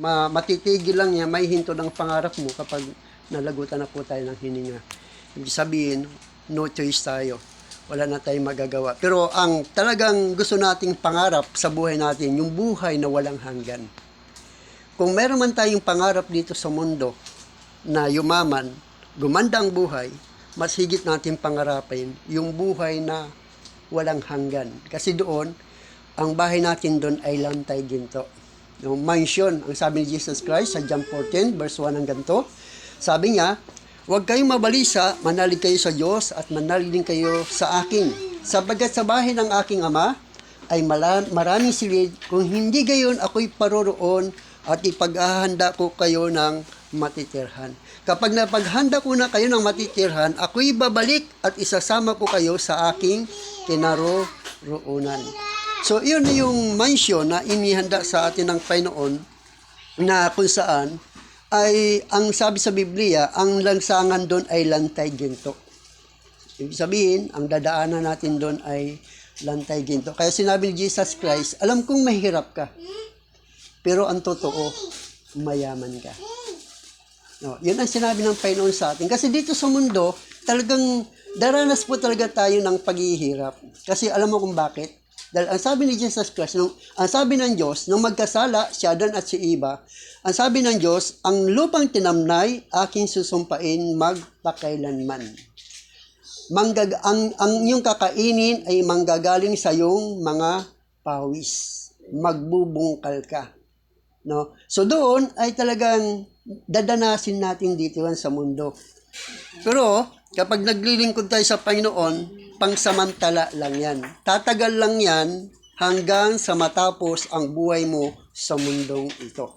Matitigil lang niya, may hinto ng pangarap mo kapag nalagutan na po tayo ng hininga. Ibig sabihin, no choice tayo. Wala na tayong magagawa. Pero ang talagang gusto nating pangarap sa buhay natin, yung buhay na walang hanggan. Kung meron man tayong pangarap dito sa mundo na yumaman, gumanda ang buhay, mas higit natin pangarapin yung buhay na walang hanggan. Kasi doon, ang bahay natin doon ay lantay ginto. Yung mansion, ang sabi ni Jesus Christ sa John 14, verse 1 hanggang 2, sabi niya, huwag kayong mabalisa, manalig kayo sa Diyos at manalig din kayo sa akin. Sabagat sa bahay ng aking ama ay maraming silid, kung hindi gayon ako'y paroroon at ipag-ahanda ko kayo ng matitirhan. Kapag napaghanda ko na kayo ng matitirhan, ako'y babalik at isasama ko kayo sa aking kinaroroonan. So, yun na yung mansion na inihanda sa atin ng Panginoon na kung saan ay, ang sabi sa Biblia, ang lansangan doon ay lantay ginto. Ibig sabihin, ang dadaanan natin doon ay lantay ginto. Kaya sinabi ni Jesus Christ, alam kong mahirap ka, pero ang totoo, mayaman ka. No, yun ang sinabi ng Panginoon sa atin. Kasi dito sa mundo, talagang daranas po talaga tayo ng paghihirap. Kasi alam mo kung bakit? Dahil ang sabi ni Jesus Christ, ang sabi ng Diyos, nung magkasala si Adan at si Eva, ang sabi ng Diyos, ang lupang tinamnay, aking susumpain magpakailanman. Ang iyong kakainin ay manggagaling sa iyong mga pawis. Magbubungkal ka. No? So doon ay talagang dadanasin natin dito sa mundo. Pero kapag naglilingkod tayo sa Panginoon, pangsamantala lang yan. Tatagal lang yan hanggang sa matapos ang buhay mo sa mundong ito.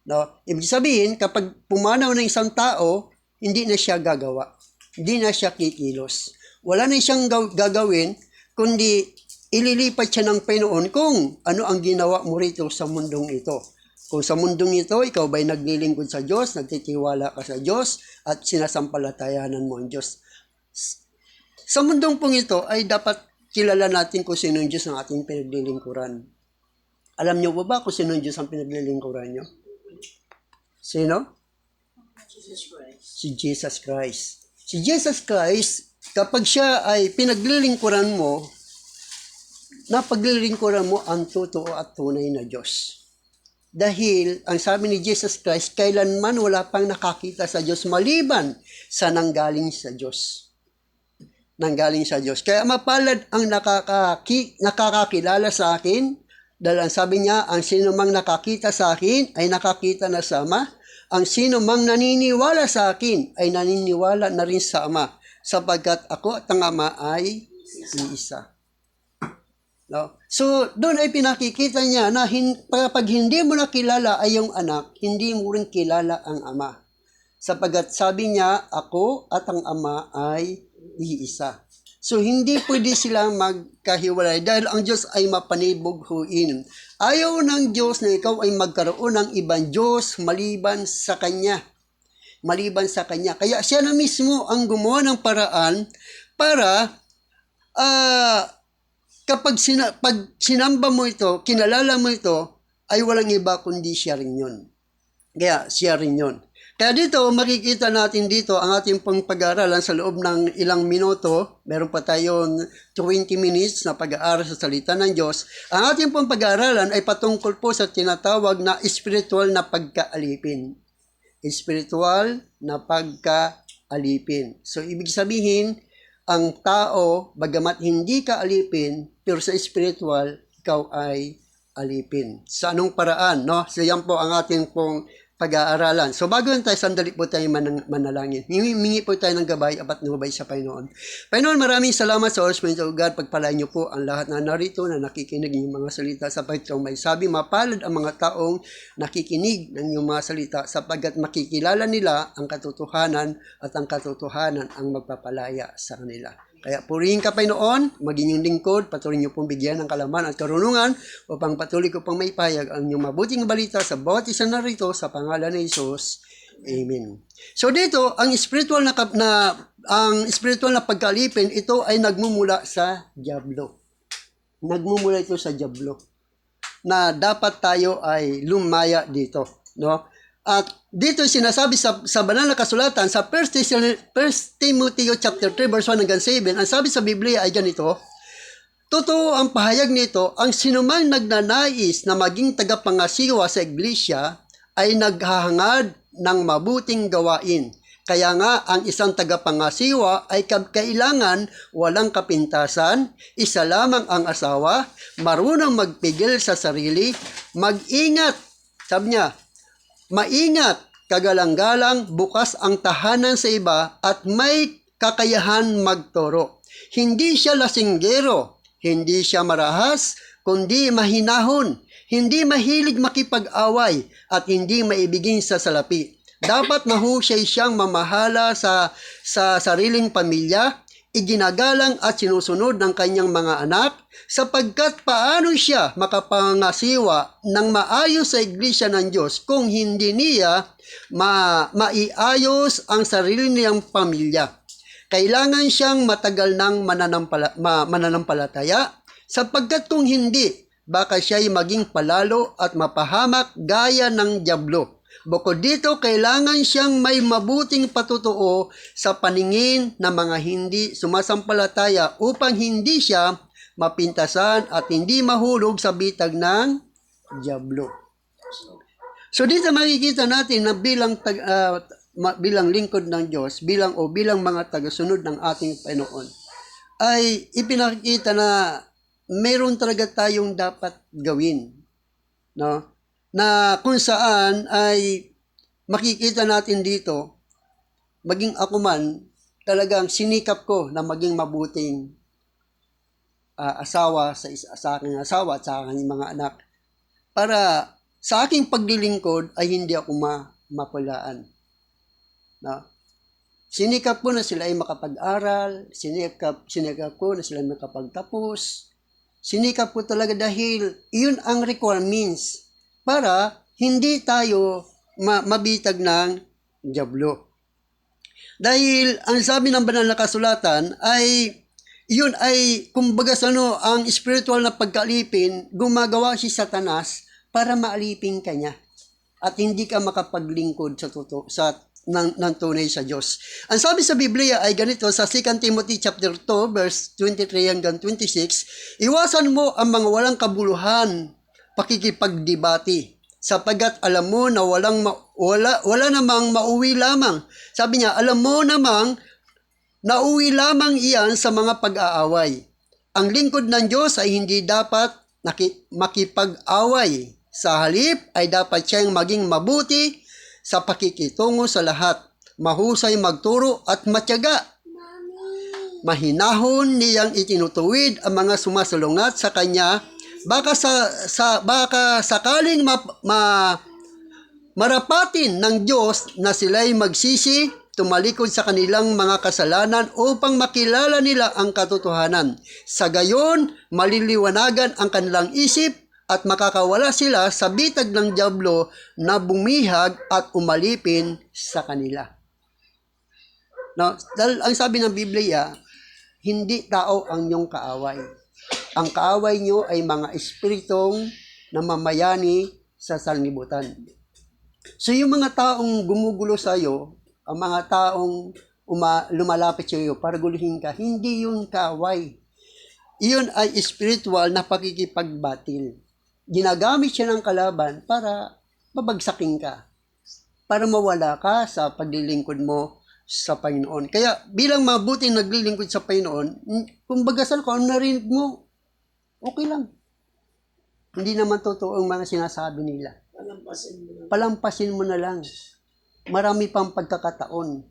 No? Ibig sabihin, kapag pumanaw ng isang tao, hindi na siya gagawa. Hindi na siya kikilos. Wala na siyang gagawin, kundi ililipat siya ng Panginoon kung ano ang ginawa mo rito sa mundong ito. Kung sa mundong ito, ikaw ba'y naglilingkod sa Diyos, nagtitiwala ka sa Diyos, at sinasampalatayanan mo ang Diyos. Sa mundong pong ito ay dapat kilala natin kung sino yung Diyos ang ating pinaglilingkuran. Alam niyo ba kung sino yung Diyos ang pinaglilingkuran niyo? Sino? Jesus Christ. Si Jesus Christ. Si Jesus Christ, kapag siya ay pinaglilingkuran mo, napaglilingkuran mo ang totoo at tunay na Diyos. Dahil, ang sabi ni Jesus Christ, kailanman wala pang nakakita sa Diyos maliban sa nanggaling sa Diyos. Nanggaling sa Diyos. Kaya mapalad ang nakakakilala sa akin, dahil ang sabi niya, ang sino mang nakakita sa akin ay nakakita na sa Ama. Ang sino mang naniniwala sa akin ay naniniwala na rin sa Ama, sapagkat ako at ang Ama ay iisa. No? So, doon ay pinakikita niya na pag hindi mo nakilala ay yung anak, hindi mo rin kilala ang Ama. Sapagkat sabi niya, ako at ang Ama ay iisa. So, hindi pwede silang magkahiwalay dahil ang Diyos ay mapanibughuin. Ayaw ng Diyos na ikaw ay magkaroon ng ibang Diyos maliban sa Kanya. Maliban sa Kanya. Kaya siya na mismo ang gumawa ng paraan para kapag pag sinamba mo ito, kinalala mo ito, ay walang iba kundi siya rin yun. Kaya siya rin yun. Kaya dito, makikita natin dito ang ating pong pag-aaralan sa loob ng ilang minuto. Meron pa tayong 20 minutes na pag-aaral sa salita ng Diyos. Ang ating pong pag-aaralan ay patungkol po sa tinatawag na spiritual na pagkaalipin. Spiritual na pagkaalipin. So, ibig sabihin, ang tao, bagamat hindi ka alipin, pero sa spiritual, ikaw ay alipin. Sa anong paraan, no? So, yan po ang ating pong pag-aaralan. So, bago tayo, sandali po tayo manalangin. Mingi po tayo ng gabay, apat na gabay sa Panginoon. Panginoon, maraming salamat sa Holy Spirit of God. Pagpalain niyo po ang lahat na narito na nakikinig ng mga salita sapagkat kung may sabi, mapalad ang mga taong nakikinig ng iyong mga salita sapagkat makikilala nila ang katotohanan at ang katotohanan ang magpapalaya sa kanila. Kaya purihin ka, Panginoon, maging yung lingkod, patuloy niyo pong bigyan ng kalaman at karunungan upang patuloy ko pang maipahayag ang inyong mabuting balita sa bawat isa na rito sa pangalan ni Jesus. Amen. So dito, ang spiritual na pagkalipin, ito ay nagmumula sa diablo. Nagmumula ito sa diablo. na dapat tayo ay lumaya dito, no? At dito sinasabi sa banal na kasulatan sa 1 Timothy chapter 3 verse 1 hanggang 7, ang sabi sa Biblia ay ganito: totoo ang pahayag nito, ang sinumang nagnanais na maging tagapangasiwa sa iglesia ay naghahangad ng mabuting gawain. Kaya nga, ang isang tagapangasiwa ay kailangan walang kapintasan, isa lamang ang asawa, marunong magpigil sa sarili, mag-ingat, sabi niya, maingat, kagalang-galang, bukas ang tahanan sa iba, at may kakayahan magturo. Hindi siya lasinggero, hindi siya marahas, kundi mahinahon, hindi mahilig makipag-away, at hindi maibigin sa salapi. Dapat mahusay siyang mamahala sa sariling pamilya, iginagalang at sinusunod ng kanyang mga anak, sapagkat paano siya makapangasiwa ng maayos sa iglesia ng Diyos kung hindi niya maiayos ang sarili niyang pamilya. Kailangan siyang matagal ng mananampalataya, sapagkat kung hindi, baka siya'y maging palalo at mapahamak gaya ng dyablo. Bukod dito, kailangan siyang may mabuting patutuo sa paningin ng mga hindi sumasampalataya upang hindi siya mapintasan at hindi mahulog sa bitag ng dyablo. So dito makikita natin na bilang lingkod ng Diyos, bilang mga tagasunod ng ating Panginoon, ay ipinakita na meron talaga tayong dapat gawin, no? Na kung saan ay makikita natin dito, maging ako man, talagang sinikap ko na maging mabuting asawa sa aking asawa at sa aking mga anak, para sa aking paglilingkod ay hindi ako mapulaan. No? Sinikap ko na sila ay makapag-aral, sinikap ko na sila ay makapagtapos, sinikap ko talaga dahil iyon ang requirements para hindi tayo mabitag ng dyablo. Dahil ang sabi ng banal na kasulatan ay yun ay kumbaga ang spiritual na pagkalipin, gumagawa si Satanas para maalipin ka niya at hindi ka makapaglingkod ng tunay sa Diyos. Ang sabi sa Biblia ay ganito sa 2 Timothy chapter 2 verse 23 hanggang 26, iwasan mo ang mga walang kabuluhan pakikipagdebate, sapagkat alam mo na wala namang mauwi lamang. Sabi niya, alam mo namang nauwi lamang iyan sa mga pag-aaway. Ang lingkod ng Diyos ay hindi dapat makipag-away. Sa halip ay dapat siyang maging mabuti sa pakikitungo sa lahat, mahusay magturo at matyaga. Mahinahon niyang itinutuwid ang mga sumasalungat sa kanya. Baka sakaling marapatin ng Diyos na sila'y magsisi, tumalikod sa kanilang mga kasalanan upang makilala nila ang katotohanan. Sa gayon, maliliwanagan ang kanilang isip at makakawala sila sa bitag ng dyablo na bumihag at umalipin sa kanila. No, dahil ang sabi ng Biblia, hindi tao ang iyong kaaway. Ang kaaway nyo ay mga espiritong namamayani sa sanlibutan. So yung mga taong gumugulo sa iyo, ang mga taong lumalapit sa iyo para guluhin ka, hindi yun kaaway. Iyon ay spiritual na pakikipagbatil. Ginagamit siya ng kalaban para babagsakin ka, para mawala ka sa paglilingkod mo sa Panginoon. Kaya bilang mabuting naglilingkod sa Panginoon, kung bagasal ko, ang narinig mo, okay lang. Hindi naman totoo ang mga sinasabi nila. Palampasin mo na lang. Marami pang pagkakataon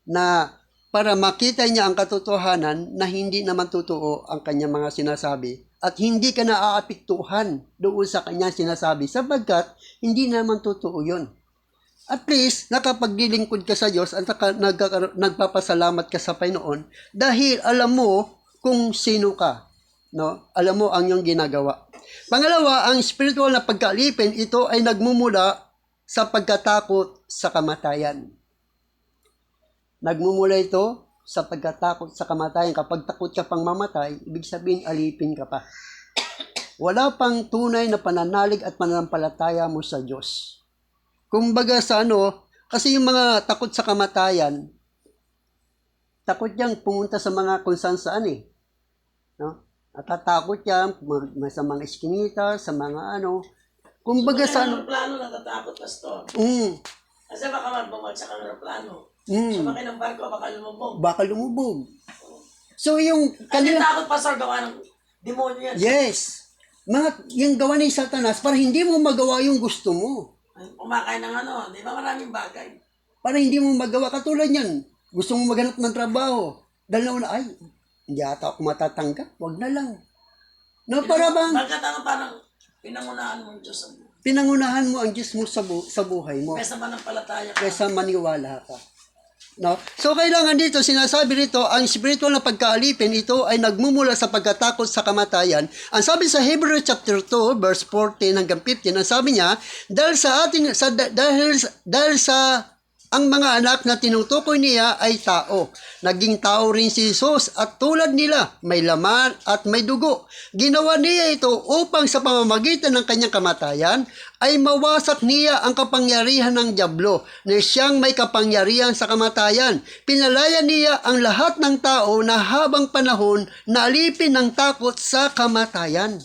na para makita niya ang katotohanan na hindi naman totoo ang kanyang mga sinasabi at hindi ka naaapektuhan doon sa kanyang sinasabi sapagkat hindi naman totoo yun. At least, nakapaglilingkod ka sa Diyos at nagpapasalamat ka sa Panginoon dahil alam mo kung sino ka. No? Alam mo ang iyong ginagawa. Pangalawa, ang spiritual na pagkalipin, ito ay nagmumula sa pagkatakot sa kamatayan. Nagmumula ito sa pagkatakot sa kamatayan. Kapag takot ka pang mamatay, ibig sabihin alipin ka pa. wala pang tunay na pananalig at pananampalataya mo sa Diyos. Kumbaga sa kasi yung mga takot sa kamatayan, takot yang pumunta sa mga kung saan eh. No? Natatakot yan, sa mga iskinita, sa mga kumbaga sa Plano natatakot, Pastor. Kasi baka bumagsak ang aeroplano. Sumakay ng barko, baka lumubog. Baka lumubog. So yung Kasi takot, Pastor, gawa ng demonyo yan. yes. Yung gawa ni Satanas para hindi mo magawa yung gusto mo. Kumakain ng di ba maraming bagay? Para hindi mo magawa. Katulad yan. Gusto mo maghanap ng trabaho. Dahil na, hindi ata ako matatanggap. Wag na lang. No, para bang Bakit parang pinangunahan mo yung Diyos ang pinangunahan mo ang Diyos mo sa buhay mo. kaysa manampalataya ka. Kaysa maniwala ka. No? So, kailangan dito, sinasabi rito, ang spiritual na pagkaalipin, ito ay nagmumula sa pagkatakot sa kamatayan. Ang sabi sa Hebrews chapter 2, verse 14 hanggang 15, ang sabi niya, dahil sa ang mga anak na tinutukoy niya ay tao. Naging tao rin si Jesus at tulad nila, may laman at may dugo. Ginawa niya ito upang sa pamamagitan ng kanyang kamatayan ay mawasak niya ang kapangyarihan ng dyablo na siyang may kapangyarihan sa kamatayan. Pinalaya niya ang lahat ng tao na habang panahon naalipin ng takot sa kamatayan.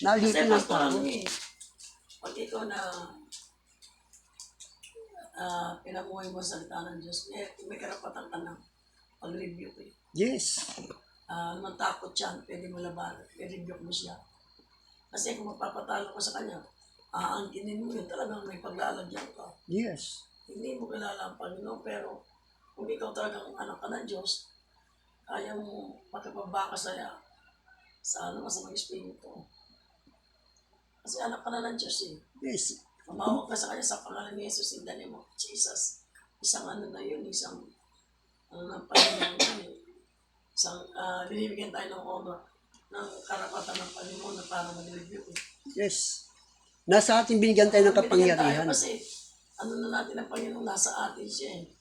Naalipin ng takot. Pag ikaw na pinamuhay mo sa salita ng Diyos, may karapatan ka ng pag-review eh. Yes. Naman takot yan, pwede mo labanan, i-review mo siya. Kasi kung magpapatalo ka sa kanya, aangkinin mo yun, talagang may paglalagyan ka. Yes. Hindi mo kilala ang Panginoon, pero kung ikaw talagang anak ka ng Diyos, kaya mo makipagbakas sa masamang espiritu. Kasi anak ka na ng Diyos eh. Yes. Tumawag ka sa kanya sa pangalan ni Jesus in the name of Jesus. Isang na yun, isang ng Panginoon yun. Isang binibigyan tayo ng honor ng karapatan ng Panginoon na para mag-review. Yes. Nasa ating binigyan tayo ng kapangyarihan. Kasi na natin ang Panginoon, nasa atin siya eh.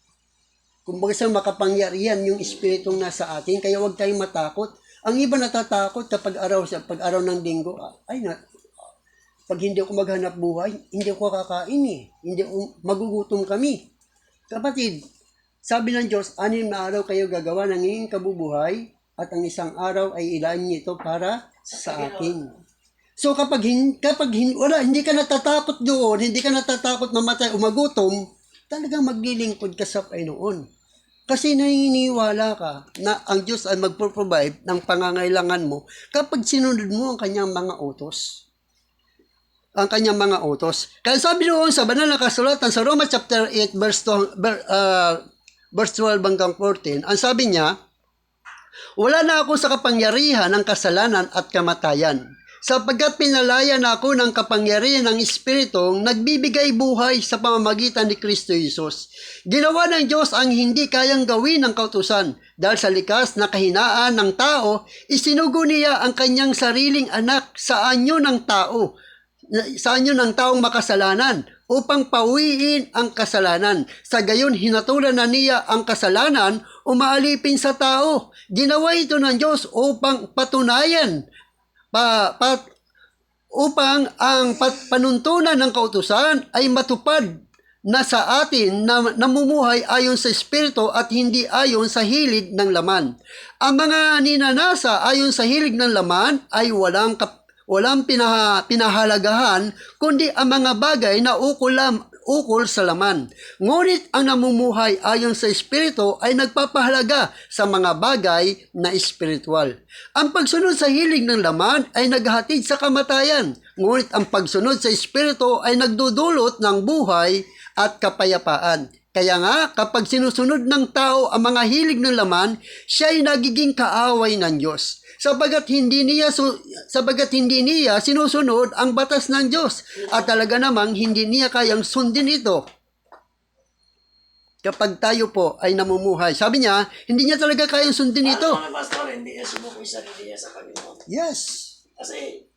Kumbaga sa makapangyarihan yung espiritong nasa atin, kaya huwag tayong matakot. Ang iba natatakot kapag araw ng linggo, pag hindi ako maghanap buhay, hindi ako kakain eh. Hindi ako, magugutom kami. Kapatid, sabi ng Diyos, 6 na araw kayo gagawa ng iyong kabubuhay at ang isang araw ay ilaan niyo ito para sa akin. So kapag hindi ka natatakot doon, hindi ka natatakot mamatay o magutom, talagang maglilingkod ka sa Panginoon. Kasi naniniwala ka na ang Diyos ay magpo-provide ng pangangailangan mo kapag sinunod mo ang kanyang mga utos. Kaya sabi doon sa banal na kasulatan sa Romans chapter 8 verse 12 hanggang 14, ang sabi niya, wala na ako sa kapangyarihan ng kasalanan at kamatayan, sapagkat pinalaya na ako ng kapangyarihan ng Espiritong nagbibigay buhay sa pamamagitan ni Kristo Jesus. Ginawa ng Diyos ang hindi kayang gawin ng kautusan. Dahil sa likas na kahinaan ng tao, isinugo niya ang kanyang sariling anak sa anyo ng taong makasalanan upang pawiin ang kasalanan. Sa gayon, hinatulan na niya ang kasalanan umaalipin sa tao. Ginawa ito ng Diyos upang patunayan upang ang panuntunan ng kautusan ay matupad na sa atin na namumuhay ayon sa Espiritu at hindi ayon sa hilig ng laman. Ang mga ninanasa ayon sa hilig ng laman ay walang pinahalagahan kundi ang mga bagay na ukol sa laman. Ngunit ang namumuhay ayon sa Espiritu ay nagpapahalaga sa mga bagay na espiritual. Ang pagsunod sa hilig ng laman ay naghahatid sa kamatayan. Ngunit ang pagsunod sa Espiritu ay nagdudulot ng buhay at kapayapaan. Kaya nga, kapag sinusunod ng tao ang mga hilig ng laman, siya ay nagiging kaaway ng Diyos. Sabagat hindi niya sinusunod ang batas ng Diyos at talaga namang hindi niya kayang sundin ito. Kapag tayo po ay namumuhay, sabi niya, hindi niya talaga kayang sundin ito. Mga pastor, hindi niya sumukoy sarili niya sa Panginoon. Yes. Kasi,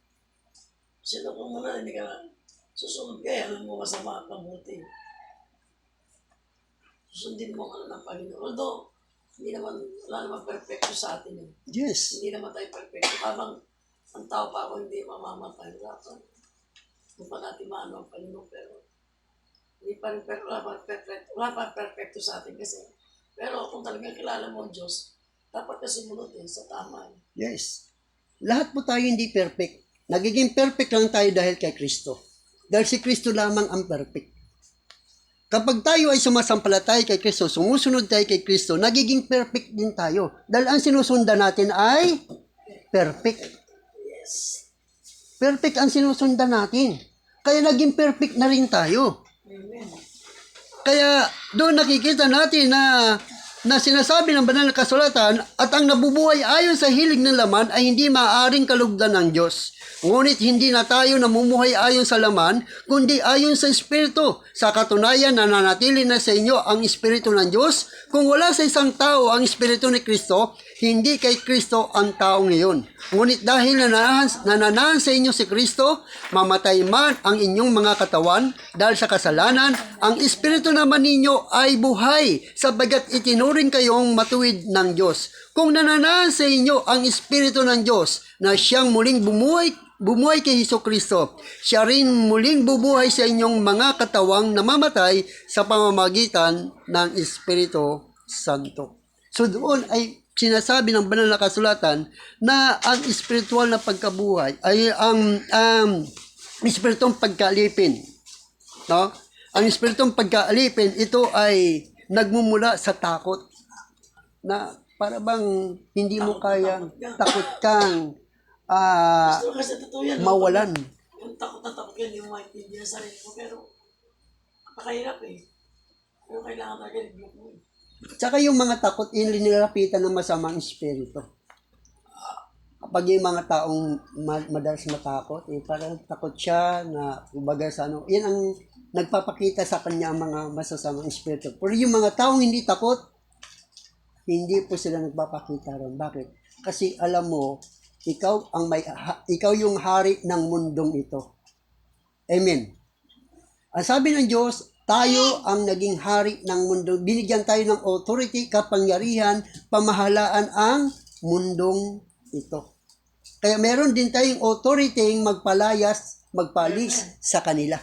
sinuko mo na, hindi ka na susunod kaya, alam mo masama at mabuti. Susundin mo ng Panginoon. Although, wala naman perfecto sa atin. Yes. Hindi naman tayo perfecto. Habang ang tao pa ako hindi mamamatay. Kung pa natin maano ang Panginoon, pero hindi pa rin, pero wala pa perfecto sa atin kasi. Pero kung talagang kilala mo ang Diyos, dapat ka sumunod sa tama. Yes. Lahat po tayo hindi perfect. Nagiging perfect lang tayo dahil kay Kristo. Dahil si Kristo lamang ang perfect. Kapag tayo ay sumasampalataya kay Kristo, sumusunod tayo kay Kristo, nagiging perfect din tayo. Dahil ang sinusundan natin ay perfect. Yes. Perfect ang sinusundan natin. Kaya naging perfect na rin tayo. Amen. Kaya doon nakikita natin na sinasabi ng banal na kasulatan at ang nabubuhay ayon sa hilig ng laman ay hindi maaaring kalugdan ng Diyos. Ngunit hindi na tayo namumuhay ayon sa laman, kundi ayon sa Espiritu. Sa katunayan, nananatili na sa inyo ang Espiritu ng Diyos. Kung wala sa isang tao ang Espiritu ni Kristo, hindi kay Kristo ang tao ngayon. Ngunit dahil nananahan sa inyo si Kristo, mamatay man ang inyong mga katawan dahil sa kasalanan, ang Espiritu naman ninyo ay buhay, sabagat itinuring kayong matuwid ng Diyos. Kung nananahan sa inyo ang Espiritu ng Diyos na siyang muling bumuhay kay Hesukristo, siya rin muling bubuhay sa inyong mga katawang namamatay sa pamamagitan ng Espiritu Santo. So doon ay sinasabi ng banal na kasulatan na ang espiritual na pagkabuhay ay ang espiritong pagkaalipin. No? Ang espiritong pagkaalipin, ito ay nagmumula sa takot. Na para bang hindi mo kayang takot kang Kasi totoo yan. mawalan. Yung takot na takot yan, yung maintindihan sa sarili mo, pero napakahirap Pero kailangan talaga i-block mo Tsaka yung mga takot, inilalapitan ng masamang espiritu. Kapag yung mga taong madalas matakot, parang takot siya na kumbaga sa ano, yan ang nagpapakita sa kanya ang mga masasamang espiritu. Pero yung mga taong hindi takot, hindi po sila nagpapakita ron. Bakit? Kasi alam mo, ikaw yung hari ng mundong ito. Amen. Ang sabi ng Diyos, tayo ang naging hari ng mundo. Binigyan tayo ng authority, kapangyarihan, pamahalaan ang mundong ito. Kaya meron din tayong authority magpalis sa kanila.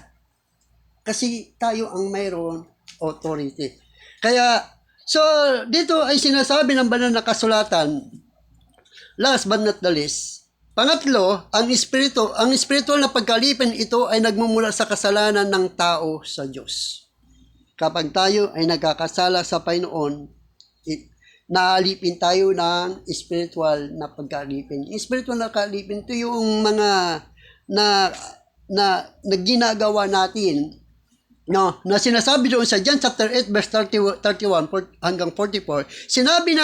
Kasi tayo ang mayroon authority. Kaya, so dito ay sinasabi ng banal na kasulatan, last but not the least, pangatlo, ang espiritual na pagkalipin ito ay nagmumula sa kasalanan ng tao sa Diyos. Kapag tayo ay nagkakasala sa Panginoon, naalipin tayo ng spiritual na pagkalipin. Spiritual na pagkalipin, ito yung mga na ginagawa natin, no, na sinasabi doon sa John chapter 8 verse 31 hanggang 44. Sinabi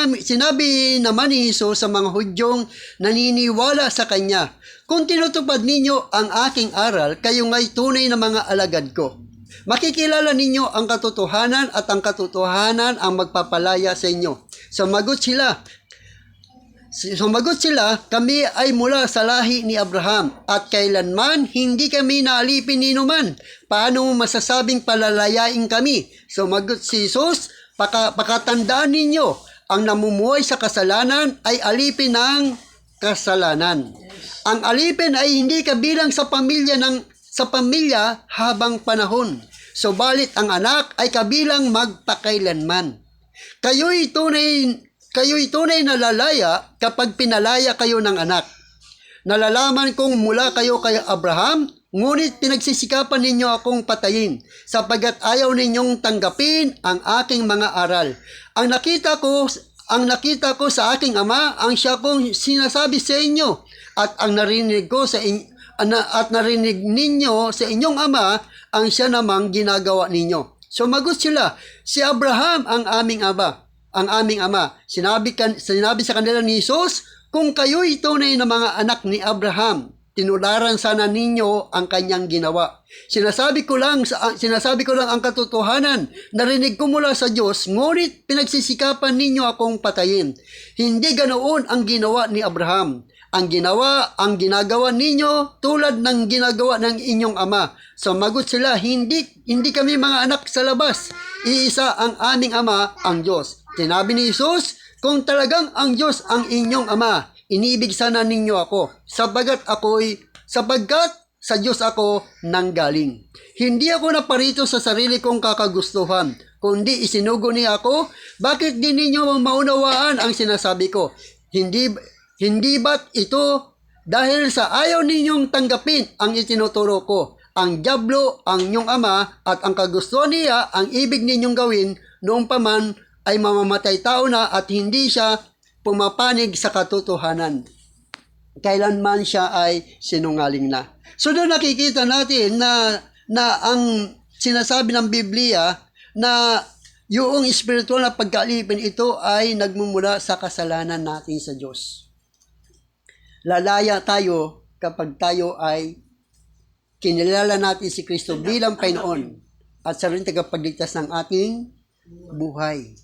naman ni Jesus sa mga Hudyong naniniwala sa kanya, kung tinutupad ninyo ang aking aral, kayo nga'y tunay na mga alagad ko. Makikilala ninyo ang katotohanan at ang katotohanan ang magpapalaya sa inyo. Sumagot sila, kami ay mula sa lahi ni Abraham at kailanman hindi kami naalipin ni numan. Paano masasabing palalayain kami? Sumagot si Jesus, pakatandaan ninyo, ang namumuhay sa kasalanan ay alipin ng kasalanan. Ang alipin ay hindi kabilang sa pamilya habang panahon. Subalit ang anak ay kabilang magpakailanman. Kayo'y tunay na lalaya kapag pinalaya kayo ng anak. Nalalaman kong mula kayo kay Abraham, ngunit pinagsisikapan ninyo akong patayin, sapagat ayaw ninyong tanggapin ang aking mga aral. Ang nakita ko sa aking ama, ang siya kong sinasabi sa inyo, at ang narinig narinig ninyo sa inyong ama, ang siya namang ginagawa ninyo. Sumagot sila, si Abraham ang aming ama. Sinabi sa kanila ni Jesus, kung kayo'y tunay na mga anak ni Abraham, tinularan sana ninyo ang kanyang ginawa. Sinasabi ko lang ang katotohanan. Narinig ko mula sa Diyos, ngunit pinagsisikapan ninyo akong patayin. Hindi ganoon ang ginawa ni Abraham. Ang ginagawa ninyo tulad ng ginagawa ng inyong ama. Sumagot sila, hindi kami mga anak sa labas. Iisa ang aming ama, ang Diyos. Sinabi ni Jesus, kung talagang ang Diyos ang inyong ama, iniibig sana ninyo ako, sapagkat sa Diyos ako nanggaling. Hindi ako naparito sa sarili kong kakagustuhan, kundi isinugo niya ako. Bakit di ninyo maunawaan ang sinasabi ko? Hindi ba't ito dahil sa ayaw ninyong tanggapin ang itinuturo ko? Ang dyablo, ang inyong ama, at ang kagustuhan niya, ang ibig ninyong gawin, noong paman ay mamamatay tao na at hindi siya pumapanig sa katotohanan. Kailanman siya ay sinungaling na. So doon nakikita natin na ang sinasabi ng Biblia na yung spiritual na pagkalipin ito ay nagmumula sa kasalanan natin sa Diyos. Lalaya tayo kapag tayo ay kinilala natin si Kristo bilang Panginoon at sa rin tagapagligtas ng ating buhay.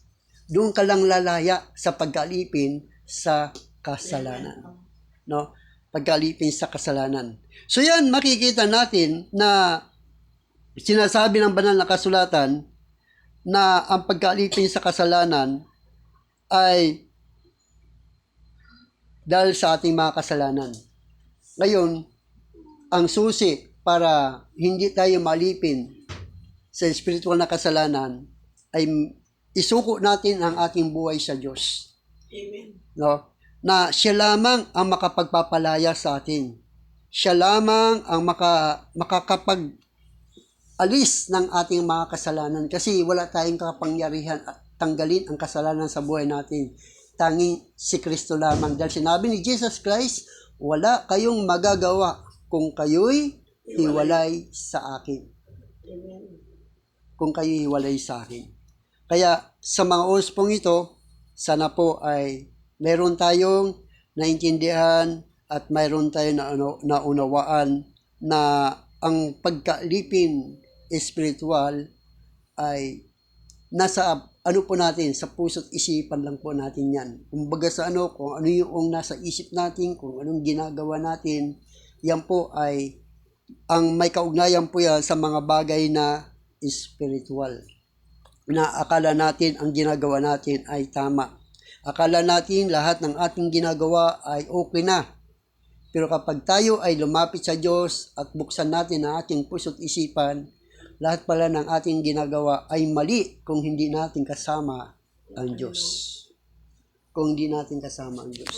Doon ka lang lalaya sa pagkalipin sa kasalanan. No? Pagkalipin sa kasalanan. So yan, makikita natin na sinasabi ng banal na kasulatan na ang pagkalipin sa kasalanan ay dahil sa ating mga kasalanan. Ngayon, ang susi para hindi tayo malipin sa spiritual na kasalanan ay isuko natin ang ating buhay sa Diyos. Amen. No? Na siya lamang ang makapagpapalaya sa atin. Siya lamang ang makakapag-alis ng ating mga kasalanan kasi wala tayong kapangyarihan at tanggalin ang kasalanan sa buhay natin. Tanging si Kristo lamang. Dahil sinabi ni Jesus Christ, wala kayong magagawa kung kayo'y hiwalay sa akin. Amen. Kung kayo'y hiwalay sa akin. Kaya sa mga oras pong ito, sana po ay meron tayong naintindihan at mayroon tayong naunawaan na ang pagkalipin spiritual ay nasa po natin, sa puso't isipan lang po natin yan. Kumbaga sa kung ano yung nasa isip natin, kung anong ginagawa natin, yan po ay ang may kaugnayan po yan sa mga bagay na spiritual. Na akala natin ang ginagawa natin ay tama. Akala natin lahat ng ating ginagawa ay okay na. Pero kapag tayo ay lumapit sa Diyos at buksan natin ang ating puso't isipan, lahat pala ng ating ginagawa ay mali kung hindi natin kasama ang Diyos. Kung hindi natin kasama ang Diyos.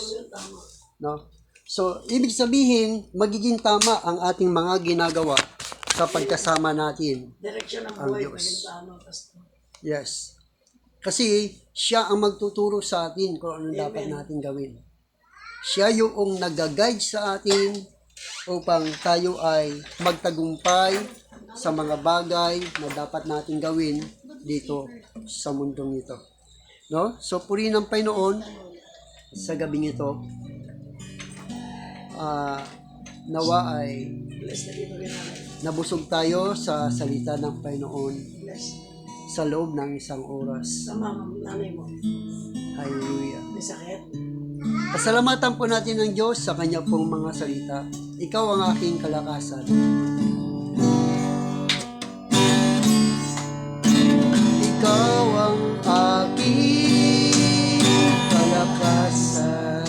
No? So, ibig sabihin, magiging tama ang ating mga ginagawa kapag kasama natin Direksyon ng ang buhay. Diyos. Pastor. Yes. Kasi siya ang magtuturo sa atin kung anong dapat natin gawin. Siya yung nag-guide sa atin upang tayo ay magtagumpay sa mga bagay na dapat natin gawin dito sa mundong ito. No? So, purihin ng Panginoon sa gabing ito. Nawa ay Bless na dito rin namin. nabusog tayo sa salita ng Panginoon Bless. sa loob ng isang oras. Sa mama, nanay mo. Hallelujah. May sakit. Pasalamatan po natin ng Diyos sa Kanya pong mga salita. Ikaw ang aking kalakasan. Ikaw ang aking kalakasan.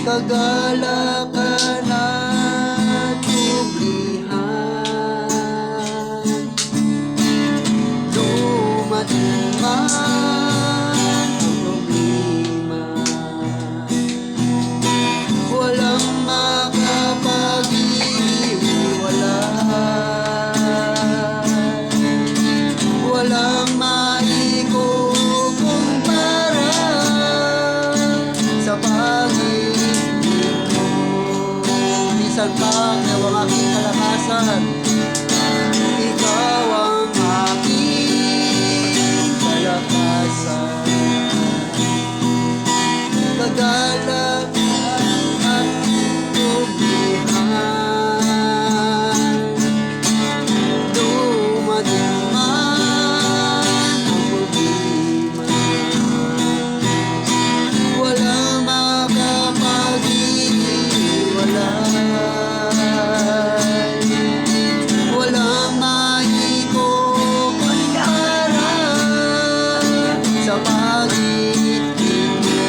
Kagalakan at tublihan. Dumating man ang problema, walang makapag-iwalay, walang maikukumpara sa pag-ibig mo. Minsan pang ang aking kalakasan, ikaw ang aking kalakasan. Kagalakan at tublihan, dumating man ang problema, walang makapag-iwalay, walang maikukumpara sa pag-ibig mo.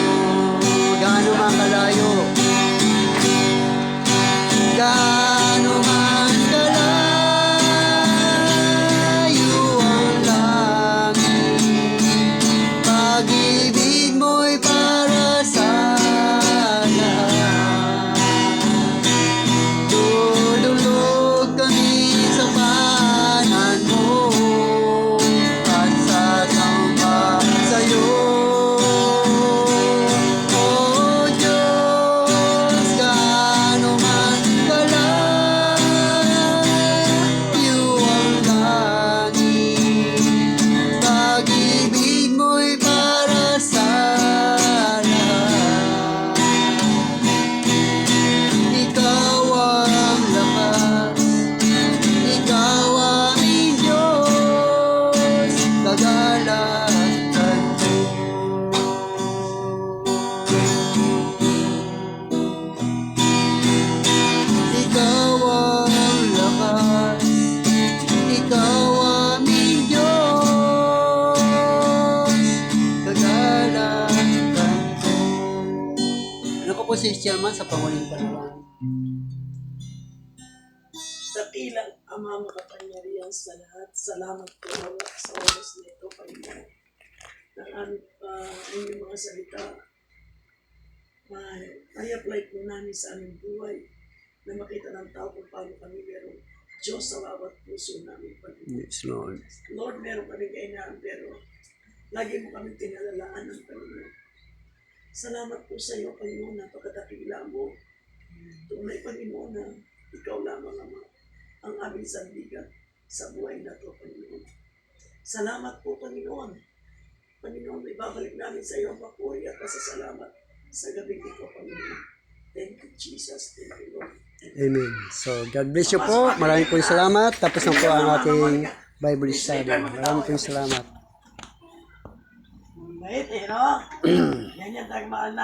Teacher Man, sa panguling panalangin. Dakilang Ama makapangyarihan sa lahat. Salamat po sa oras na ito, Panginoon. Ng aming inyong mga salita, may-apply po namin sa aming buhay na makita ng tao kung paano kami merong Diyos sa bawat puso namin, Panginoon. Yes, Lord. Lord, meron kami kainaan, pero lagi mo kami tinalalaan ng Panginoon. Salamat po sa iyo, Panginoon, napakadakila mo. Tunay, Panginoon, na ikaw lamang ang aming sandigan sa buhay na ito, Panginoon. Salamat po, Panginoon. Panginoon, ibabalik namin sa iyo ang papuri at pasasalamat sa gabi ito, Panginoon. Thank you, Jesus. Thank you, Lord. Amen. So, God bless you po. Maraming pong salamat. Tapos na po ang ating Bible study. Maraming pong salamat. Bait eh, no? Yan yan, mahal na.